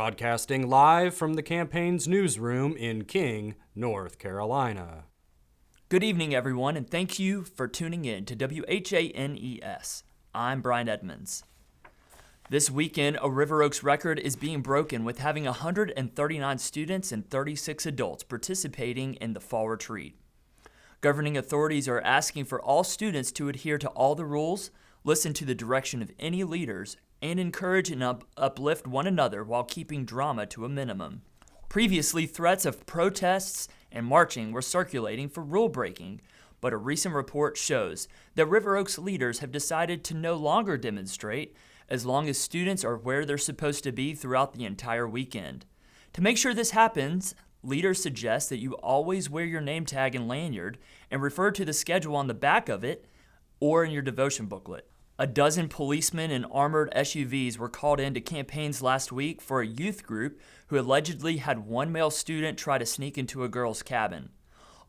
broadcasting live from the campaign's newsroom in King, North Carolina. Good evening, everyone, and thank you for tuning in to WHANES. I'm Brian Edmonds. This weekend, a River Oaks record is being broken with having 139 students and 36 adults participating in the fall retreat. Governing authorities are asking for all students to adhere to all the rules, listen to the direction of any leaders, and encourage and uplift one another while keeping drama to a minimum. Previously, threats of protests and marching were circulating for rule breaking, but a recent report shows that River Oaks leaders have decided to no longer demonstrate as long as students are where they're supposed to be throughout the entire weekend. To make sure this happens, leaders suggest that you always wear your name tag and lanyard and refer to the schedule on the back of it or in your devotion booklet. A dozen policemen in armored SUVs were called into campaigns last week for a youth group who allegedly had one male student try to sneak into a girl's cabin.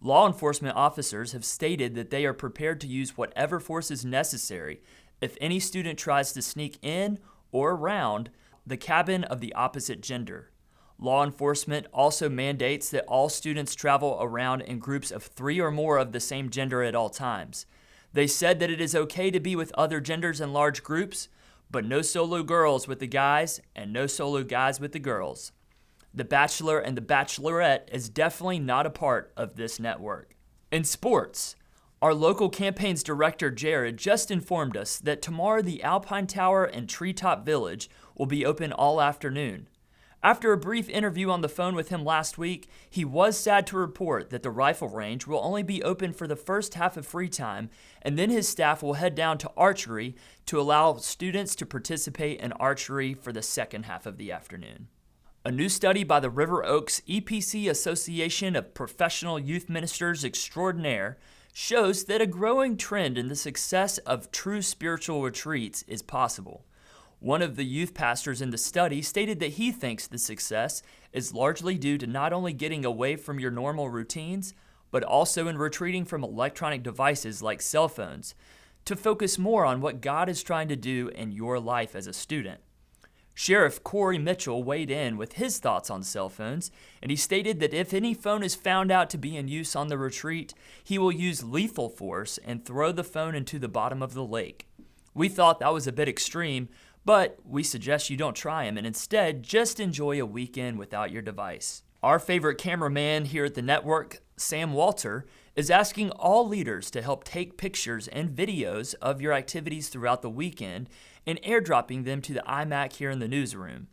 Law enforcement officers have stated that they are prepared to use whatever force is necessary if any student tries to sneak in or around the cabin of the opposite gender. Law enforcement also mandates that all students travel around in groups of 3 or more of the same gender at all times. They said that it is okay to be with other genders in large groups, but no solo girls with the guys and no solo guys with the girls. The Bachelor and the Bachelorette is definitely not a part of this network. In sports, our local campaign's director, Jared, just informed us that tomorrow the Alpine Tower and Treetop Village will be open all afternoon. After a brief interview on the phone with him last week, he was sad to report that the rifle range will only be open for the first half of free time, and then his staff will head down to archery to allow students to participate in archery for the second half of the afternoon. A new study by the River Oaks EPC Association of Professional Youth Ministers Extraordinaire shows that a growing trend in the success of true spiritual retreats is possible. One of the youth pastors in the study stated that he thinks the success is largely due to not only getting away from your normal routines, but also in retreating from electronic devices like cell phones to focus more on what God is trying to do in your life as a student. Sheriff Corey Mitchell weighed in with his thoughts on cell phones, and he stated that if any phone is found out to be in use on the retreat, he will use lethal force and throw the phone into the bottom of the lake. We thought that was a bit extreme, but we suggest you don't try them and instead just enjoy a weekend without your device. Our favorite cameraman here at the network, Sam Walter, is asking all leaders to help take pictures and videos of your activities throughout the weekend and airdropping them to the iMac here in the newsroom.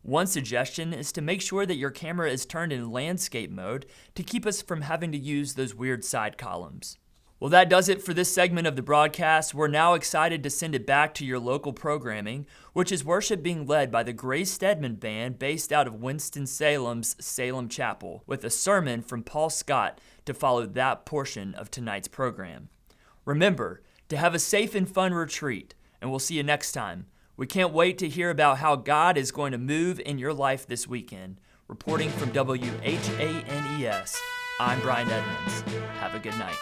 One suggestion is to make sure that your camera is turned in landscape mode to keep us from having to use those weird side columns. Well, that does it for this segment of the broadcast. We're now excited to send it back to your local programming, which is worship being led by the Grace Stedman Band based out of Winston-Salem's Salem Chapel, with a sermon from Paul Scott to follow that portion of tonight's program. Remember to have a safe and fun retreat, and we'll see you next time. We can't wait to hear about how God is going to move in your life this weekend. Reporting from WHANES, I'm Brian Edmonds. Have a good night.